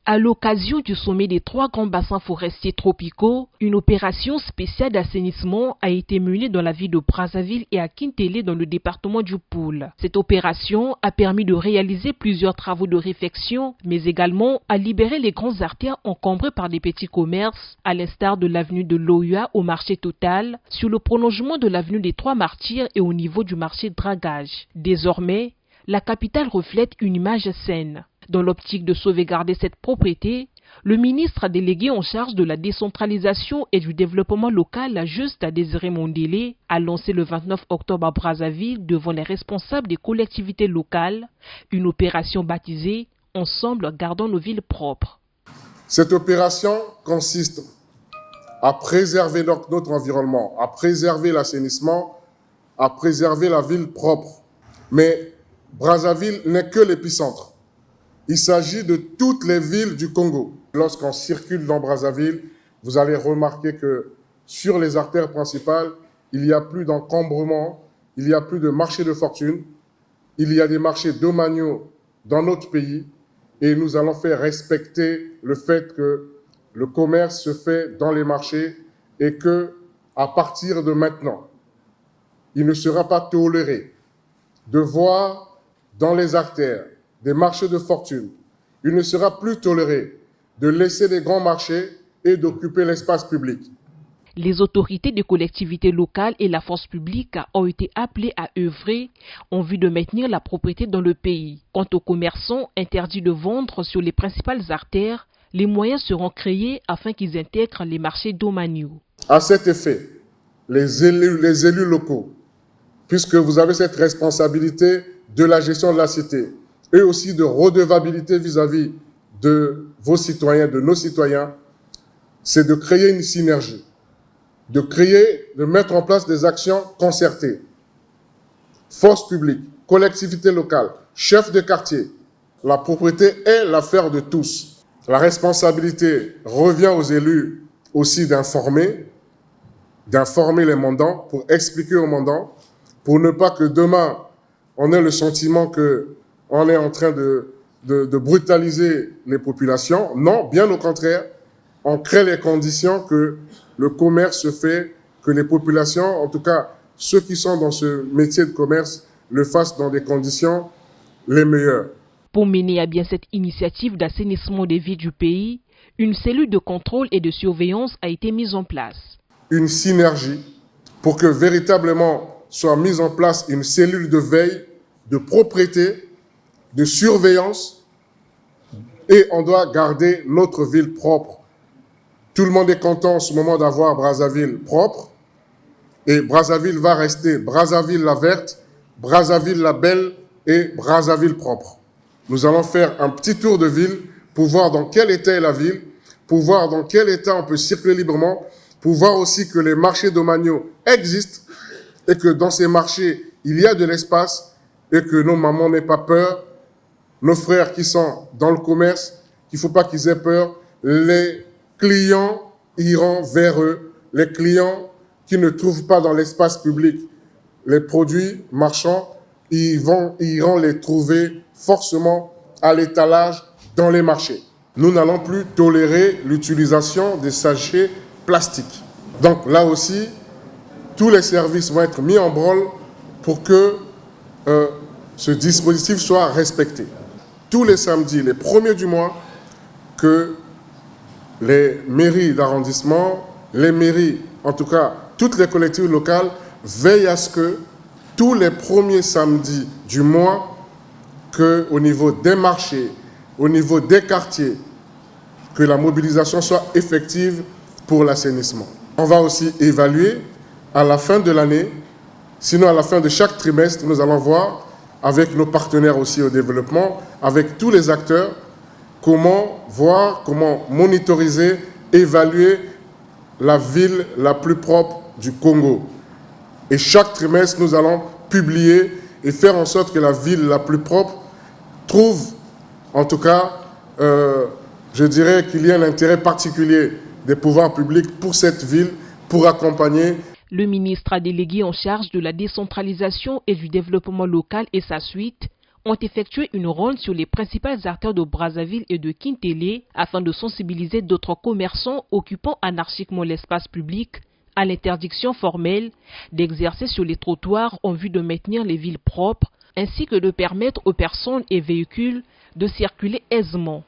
À l'occasion du sommet des 3 grands bassins forestiers tropicaux, une opération spéciale d'assainissement a été menée dans la ville de Brazzaville et à Kintélé dans le département du Poul. Cette opération a permis de réaliser plusieurs travaux de réfection, mais également à libérer les grandes artères encombrées par des petits commerces, à l'instar de l'avenue de l'Oya au marché Total, sur le prolongement de l'avenue des 3 Martyrs et au niveau du marché Dragage. Désormais, la capitale reflète une image saine. Dans l'optique de sauvegarder cette propriété, le ministre délégué en charge de la décentralisation et du développement local, Juste Désiré Mondélé, a lancé le 29 octobre à Brazzaville devant les responsables des collectivités locales une opération baptisée « Ensemble, gardons nos villes propres ». Cette opération consiste à préserver notre environnement, à préserver l'assainissement, à préserver la ville propre. Mais Brazzaville n'est que l'épicentre. Il s'agit de toutes les villes du Congo. Lorsqu'on circule dans Brazzaville, vous allez remarquer que sur les artères principales, il n'y a plus d'encombrement, il n'y a plus de marché de fortune, il y a des marchés domaniaux dans notre pays et nous allons faire respecter le fait que le commerce se fait dans les marchés et que, à partir de maintenant, il ne sera pas toléré de voir dans les artères des marchés de fortune. Il ne sera plus toléré de laisser les grands marchés et d'occuper l'espace public. Les autorités des collectivités locales et la force publique ont été appelées à œuvrer en vue de maintenir la propriété dans le pays. Quant aux commerçants interdits de vendre sur les principales artères, les moyens seront créés afin qu'ils intègrent les marchés domaniaux. À cet effet, les élus locaux, puisque vous avez cette responsabilité de la gestion de la cité, et aussi de redevabilité vis-à-vis de vos citoyens, de nos citoyens, c'est de créer une synergie, de mettre en place des actions concertées. Force publique, collectivité locale, chef de quartier, la propriété est l'affaire de tous. La responsabilité revient aux élus aussi d'informer les mandants, pour expliquer aux mandants, pour ne pas que demain, on ait le sentiment qu'on est en train de brutaliser les populations. Non, bien au contraire, on crée les conditions que le commerce se fait, que les populations, en tout cas ceux qui sont dans ce métier de commerce, le fassent dans des conditions les meilleures. Pour mener à bien cette initiative d'assainissement des villes du pays, une cellule de contrôle et de surveillance a été mise en place. Une synergie pour que véritablement soit mise en place une cellule de veille, de propreté, de surveillance, et on doit garder notre ville propre. Tout le monde est content en ce moment d'avoir Brazzaville propre, et Brazzaville va rester Brazzaville la verte, Brazzaville la belle et Brazzaville propre. Nous allons faire un petit tour de ville pour voir dans quel état est la ville, pour voir dans quel état on peut circuler librement, pour voir aussi que les marchés domaniaux existent et que dans ces marchés, il y a de l'espace et que nos mamans n'aient pas peur, nos frères qui sont dans le commerce, qu'il ne faut pas qu'ils aient peur. Les clients iront vers eux, les clients qui ne trouvent pas dans l'espace public les produits marchands, ils iront les trouver forcément à l'étalage dans les marchés. Nous n'allons plus tolérer l'utilisation des sachets plastiques. Donc là aussi, tous les services vont être mis en branle pour que ce dispositif soit respecté. Tous les samedis, les premiers du mois, que les mairies d'arrondissement, les mairies, en tout cas toutes les collectivités locales, veillent à ce que tous les premiers samedis du mois, qu'au niveau des marchés, au niveau des quartiers, que la mobilisation soit effective pour l'assainissement. On va aussi évaluer à la fin de l'année, sinon à la fin de chaque trimestre, nous allons voir avec nos partenaires aussi au développement, avec tous les acteurs, comment monitoriser, évaluer la ville la plus propre du Congo. Et chaque trimestre, nous allons publier et faire en sorte que la ville la plus propre trouve, en tout cas, je dirais qu'il y a un intérêt particulier des pouvoirs publics pour cette ville, pour accompagner. Le ministre délégué en charge de la décentralisation et du développement local et sa suite ont effectué une ronde sur les principales artères de Brazzaville et de Kintélé afin de sensibiliser d'autres commerçants occupant anarchiquement l'espace public à l'interdiction formelle d'exercer sur les trottoirs en vue de maintenir les villes propres, ainsi que de permettre aux personnes et véhicules de circuler aisément.